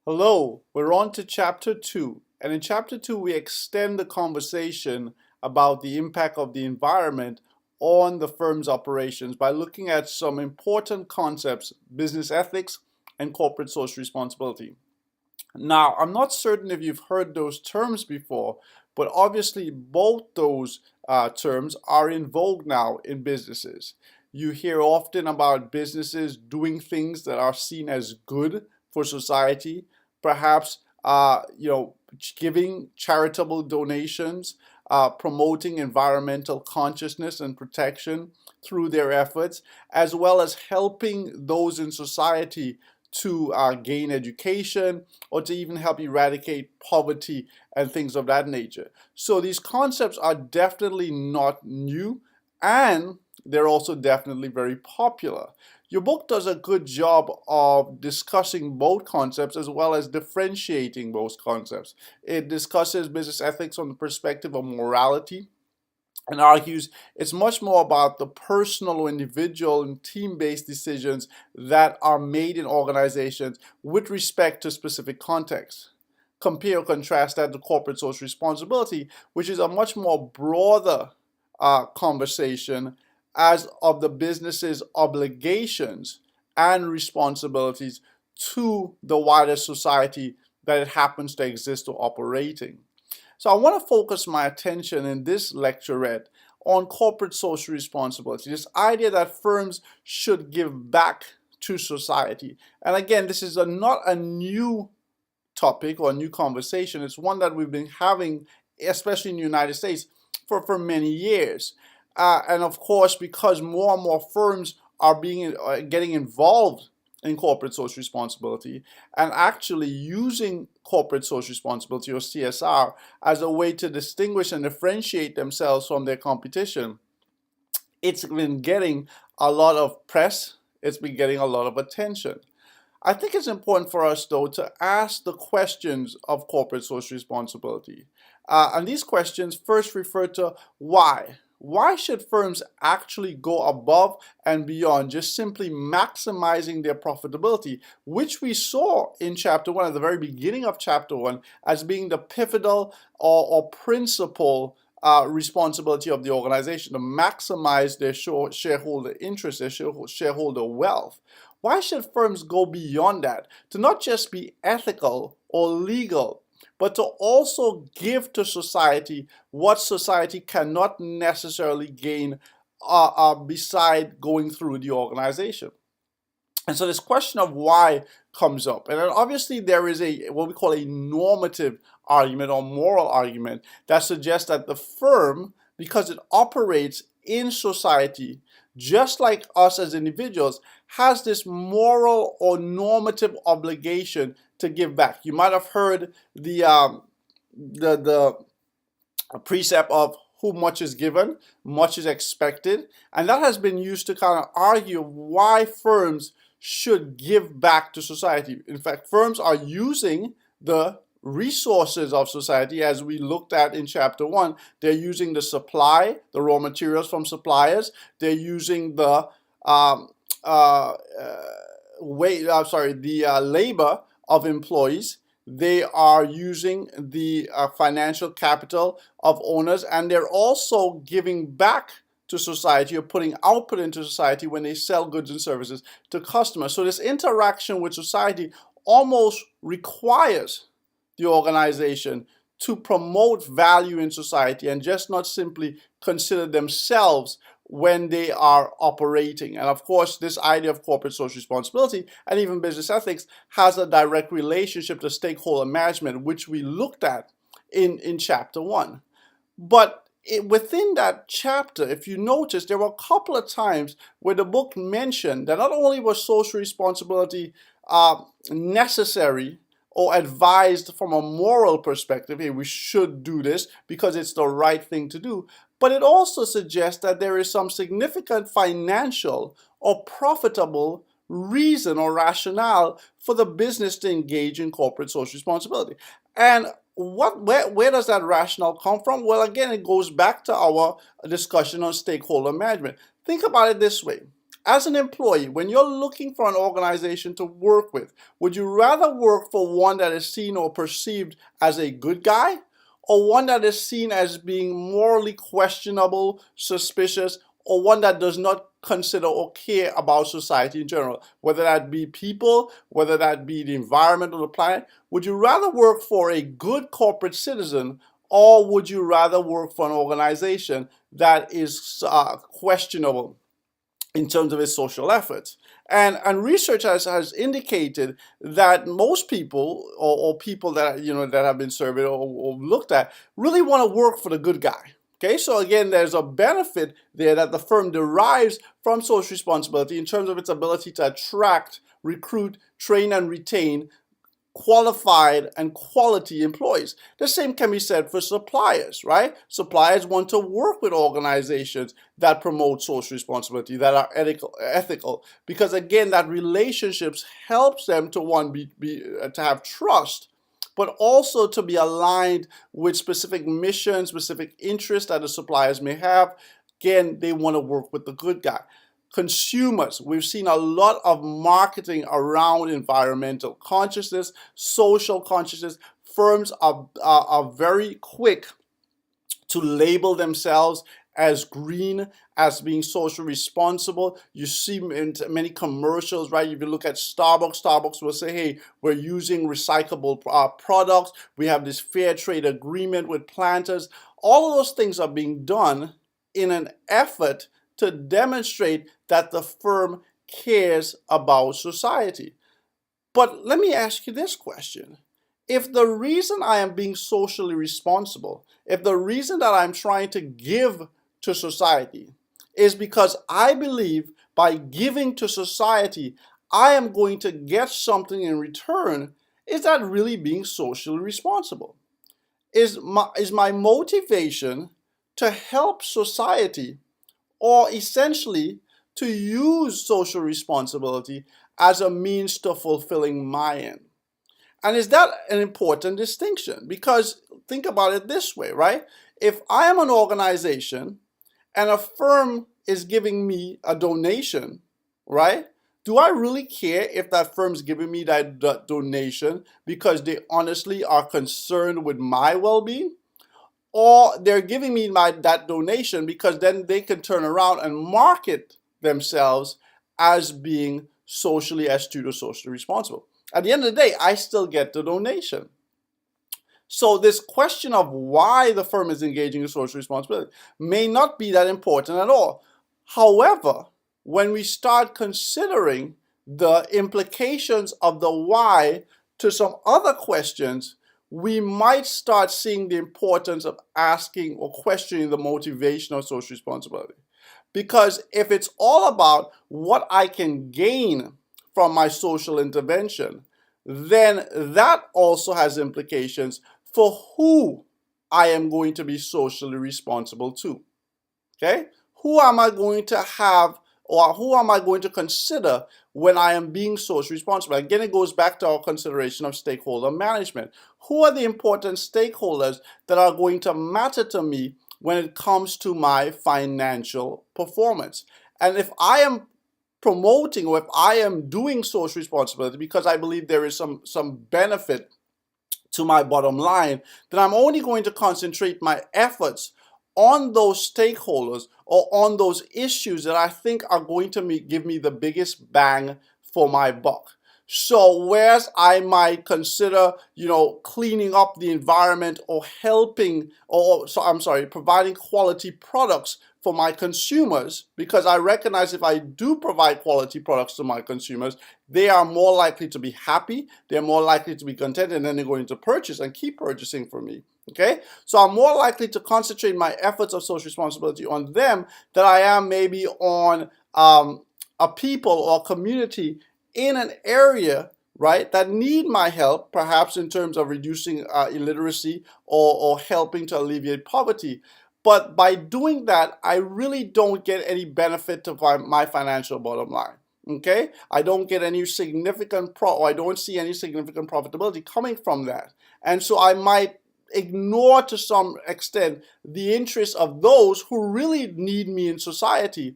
Hello, we're on to chapter 2. And in chapter 2, we extend the conversation about the impact of the environment on the firm's operations by looking at some important concepts: business ethics and corporate social responsibility. Now, I'm not certain if you've heard those terms before, but obviously both those terms are in vogue now in businesses. You hear often about businesses doing things that are seen as good for society, perhaps giving charitable donations, promoting environmental consciousness and protection through their efforts, as well as helping those in society to gain education or to even help eradicate poverty and things of that nature. So these concepts are definitely not new, and they're also definitely very popular. Your book does a good job of discussing both concepts as well as differentiating both concepts. It discusses business ethics from the perspective of morality and argues it's much more about the personal or individual and team-based decisions that are made in organizations with respect to specific contexts. Compare or contrast that to corporate social responsibility, which is a much more broader conversation as of the business's obligations and responsibilities to the wider society that it happens to exist or operating. So I want to focus my attention in this lecturette on corporate social responsibility, this idea that firms should give back to society. And again, this is not a new topic or a new conversation. It's one that we've been having, especially in the United States, for many years. And of course, because more and more firms are getting involved in corporate social responsibility and actually using corporate social responsibility or CSR as a way to distinguish and differentiate themselves from their competition, it's been getting a lot of press, it's been getting a lot of attention. I think it's important for us, though, to ask the questions of corporate social responsibility. And these questions first refer to why. Why should firms actually go above and beyond just simply maximizing their profitability, which we saw in chapter 1, at the very beginning of chapter 1, as being the pivotal or principal responsibility of the organization to maximize their shareholder interest, their shareholder wealth? Why should firms go beyond that to not just be ethical or legal, but to also give to society what society cannot necessarily gain beside going through the organization? And so this question of why comes up. And then obviously there is what we call a normative argument or moral argument that suggests that the firm, because it operates in society, just like us as individuals, has this moral or normative obligation to give back. You might have heard the precept of who much is given, much is expected, and that has been used to kind of argue why firms should give back to society. In fact, firms are using the resources of society, as we looked at in chapter 1. They're using the supply, the raw materials from suppliers. They're using the labor of employees. They are using the financial capital of owners, and they're also giving back to society or putting output into society when they sell goods and services to customers. So this interaction with society almost requires the organization to promote value in society and just not simply consider themselves when they are operating. And of course, this idea of corporate social responsibility and even business ethics has a direct relationship to stakeholder management, which we looked at in chapter 1. But within that chapter, if you notice, there were a couple of times where the book mentioned that not only was social responsibility necessary or advised from a moral perspective, hey, we should do this because it's the right thing to do, but it also suggests that there is some significant financial or profitable reason or rationale for the business to engage in corporate social responsibility. And where does that rationale come from? Well, again, it goes back to our discussion on stakeholder management. Think about it this way. As an employee, when you're looking for an organization to work with, would you rather work for one that is seen or perceived as a good guy, or one that is seen as being morally questionable, suspicious, or one that does not consider or care about society in general, whether that be people, whether that be the environment or the planet? Would you rather work for a good corporate citizen, or would you rather work for an organization that is questionable in terms of its social efforts? And research has indicated that most people, or people that that have been surveyed or looked at, really want to work for the good guy. Okay, so again, there's a benefit there that the firm derives from social responsibility in terms of its ability to attract, recruit, train, and retain qualified and quality employees. The same can be said for suppliers, right? Suppliers want to work with organizations that promote social responsibility, that are ethical, because again, that relationships helps them to to have trust, but also to be aligned with specific missions, specific interests that the suppliers may have. Again, they want to work with the good guy. Consumers, we've seen a lot of marketing around environmental consciousness, social consciousness. Firms are very quick to label themselves as green, as being socially responsible. You see in many commercials, right? If you look at Starbucks, Starbucks will say, hey, we're using recyclable products. We have this fair trade agreement with planters. All of those things are being done in an effort to demonstrate that the firm cares about society. But let me ask you this question. If the reason I am being socially responsible, if the reason that I'm trying to give to society is because I believe by giving to society, I am going to get something in return, is that really being socially responsible? Is my motivation to help society, or essentially to use social responsibility as a means to fulfilling my end? And is that an important distinction? Because think about it this way, right? If I am an organization and a firm is giving me a donation, right? Do I really care if that firm's giving me that donation because they honestly are concerned with my well-being? Or they're giving me that donation because then they can turn around and market themselves as being socially astute or socially responsible. At the end of the day, I still get the donation. So this question of why the firm is engaging in social responsibility may not be that important at all. However, when we start considering the implications of the why to some other questions, we might start seeing the importance of asking or questioning the motivation of social responsibility. Because if it's all about what I can gain from my social intervention, then that also has implications for who I am going to be socially responsible to. Okay? Who am I going to have, or who am I going to consider when I am being socially responsible? Again, it goes back to our consideration of stakeholder management. Who are the important stakeholders that are going to matter to me when it comes to my financial performance? And if I am promoting, or if I am doing social responsibility because I believe there is some benefit to my bottom line, then I'm only going to concentrate my efforts on those stakeholders or on those issues that I think are going to give me the biggest bang for my buck. So whereas I might consider, cleaning up the environment or providing quality products for my consumers, because I recognize if I do provide quality products to my consumers, they are more likely to be happy, they're more likely to be content, and then they're going to purchase and keep purchasing from me. Okay, so I'm more likely to concentrate my efforts of social responsibility on them than I am maybe on a people or community in an area, right, that need my help, perhaps in terms of reducing illiteracy or helping to alleviate poverty. But by doing that, I really don't get any benefit to my financial bottom line. Okay, I don't get any significant or I don't see any significant profitability coming from that, and so I might ignore to some extent the interests of those who really need me in society,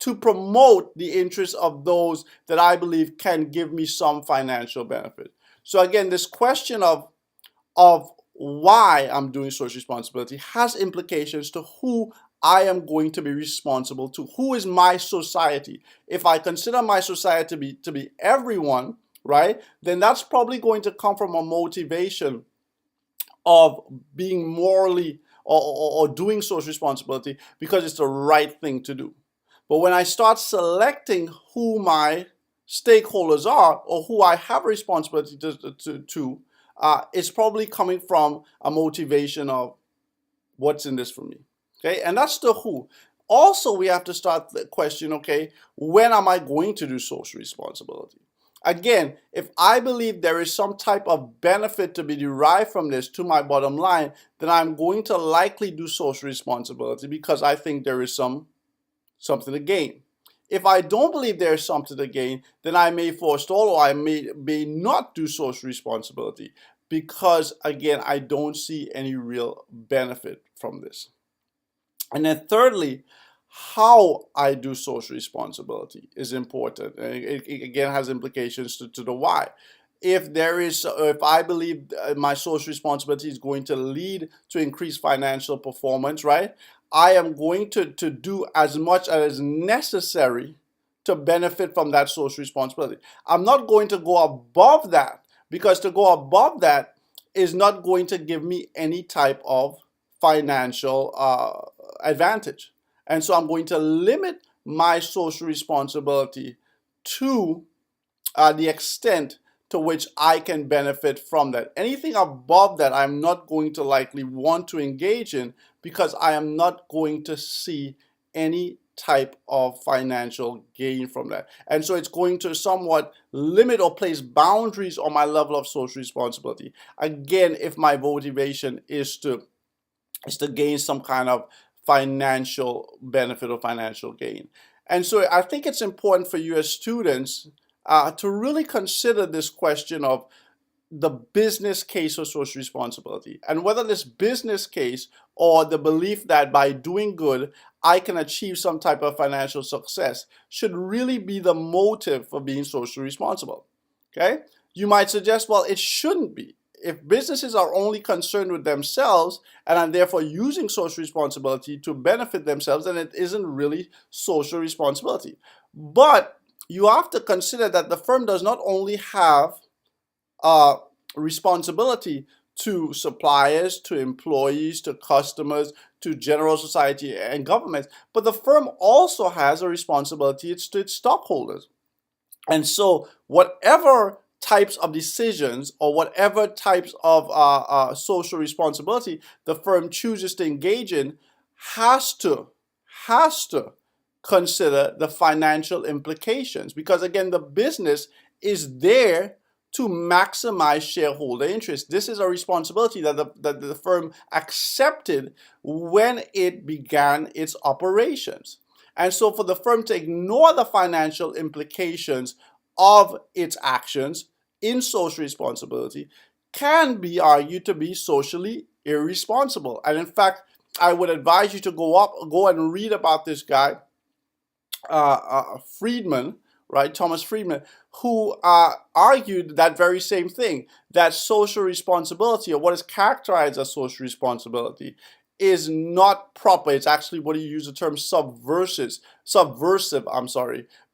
to promote the interests of those that I believe can give me some financial benefit. So again, this question of why I'm doing social responsibility has implications to who I am going to be responsible to. Who is my society? If I consider my society to be everyone, right, then that's probably going to come from a motivation of being morally or doing social responsibility because it's the right thing to do. But when I start selecting who my stakeholders are or who I have responsibility to it's probably coming from a motivation of what's in this for me. Okay, and that's the who. Also, we have to start the question, okay, when am I going to do social responsibility? Again, if I believe there is some type of benefit to be derived from this to my bottom line, then I'm going to likely do social responsibility because I think there is something to gain. If I don't believe there is something to gain, then I may forestall or I may not do social responsibility because, again, I don't see any real benefit from this. And then thirdly, how I do social responsibility is important. And it again has implications to the why. If I believe my social responsibility is going to lead to increased financial performance, right? I am going to do as much as necessary to benefit from that social responsibility. I'm not going to go above that because to go above that is not going to give me any type of financial advantage. And so I'm going to limit my social responsibility to the extent to which I can benefit from that. Anything above that, I'm not going to likely want to engage in because I am not going to see any type of financial gain from that. And so it's going to somewhat limit or place boundaries on my level of social responsibility. Again, if my motivation is to gain some kind of financial benefit or financial gain. And so I think it's important for you as students to really consider this question of the business case of social responsibility and whether this business case or the belief that by doing good I can achieve some type of financial success should really be the motive for being socially responsible. Okay? You might suggest, well, it shouldn't be. If businesses are only concerned with themselves and are therefore using social responsibility to benefit themselves, then it isn't really social responsibility. But you have to consider that the firm does not only have responsibility to suppliers, to employees, to customers, to general society and governments, but the firm also has a responsibility to its stockholders. And so whatever types of decisions or whatever types of social responsibility the firm chooses to engage in has to consider the financial implications, because again, the business is there to maximize shareholder interest. This is a responsibility that the firm accepted when it began its operations. And so for the firm to ignore the financial implications of its actions in social responsibility can be argued to be socially irresponsible. And in fact, I would advise you to go and read about this guy, Friedman, right, Thomas Friedman, who argued that very same thing, that social responsibility, or what is characterized as social responsibility, is not proper. It's actually what he used the term subversive,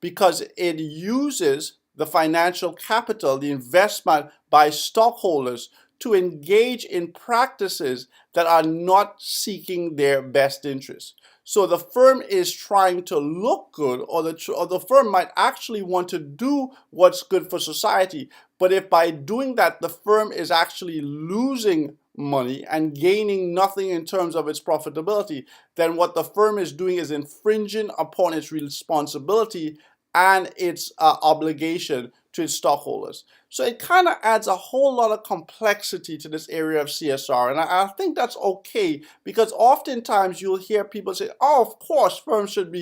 because it uses the financial capital, the investment by stockholders, to engage in practices that are not seeking their best interest. So the firm is trying to look good, or the firm might actually want to do what's good for society. But if by doing that, the firm is actually losing money and gaining nothing in terms of its profitability, then what the firm is doing is infringing upon its responsibility and its obligation to its stockholders. So it kind of adds a whole lot of complexity to this area of CSR, and I think that's okay, because oftentimes you'll hear people say, "Oh, of course, firms should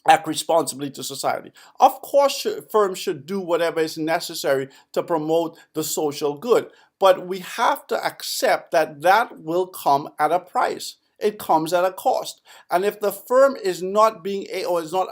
act responsibly to society. Of course, firms should do whatever is necessary to promote the social good." But we have to accept that that will come at a price. it comes at a cost. And if the firm is not or is not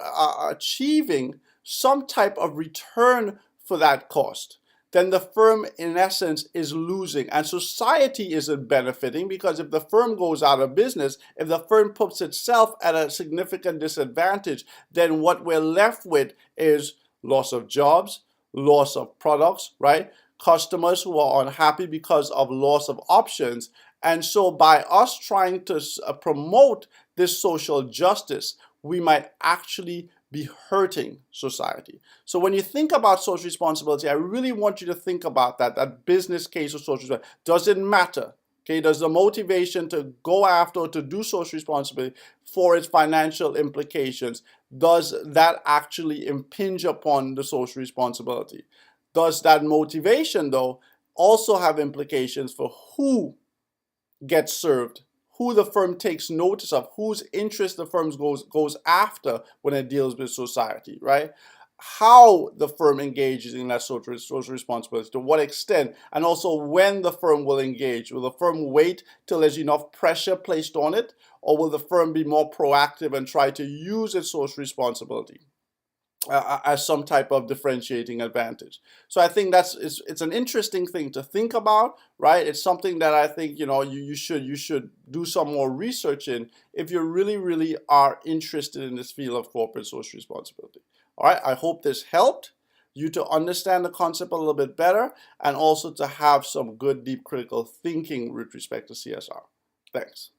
achieving some type of return for that cost, then the firm in essence is losing, and society isn't benefiting, because if the firm goes out of business, if the firm puts itself at a significant disadvantage, then what we're left with is loss of jobs, loss of products, right? Customers who are unhappy because of loss of options. And so by us trying to promote this social justice, we might actually be hurting society. So when you think about social responsibility, I really want you to think about that business case of social responsibility. Does it matter? Okay, does the motivation to go after or to do social responsibility for its financial implications, does that actually impinge upon the social responsibility? Does that motivation, though, also have implications for who gets served, who the firm takes notice of, whose interest the firm goes after when it deals with society, right? How the firm engages in that social responsibility, to what extent, and also when the firm will engage. Will the firm wait till there's enough pressure placed on it, or will the firm be more proactive and try to use its social responsibility as some type of differentiating advantage? So I think it's an interesting thing to think about, right? It's something that I think you should do some more research in if you really are interested in this field of corporate social responsibility. All right, I hope this helped you to understand the concept a little bit better, and also to have some good deep critical thinking with respect to CSR. Thanks.